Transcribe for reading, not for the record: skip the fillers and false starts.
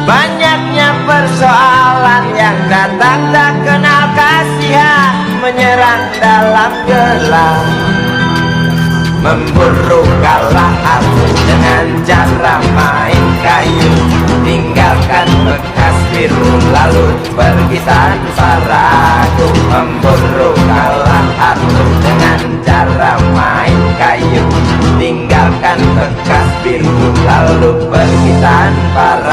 Banyaknya persoalan yang datang tak kenal kasihan, menyerang dalam gelap, memburu kalah aku dengan cara main kayu. Tinggalkan bekas biru lalu pergi tanpa ragu, memburu kalah aku dengan cara main kayu. Tinggalkan bekas biru lalu pergi tanpa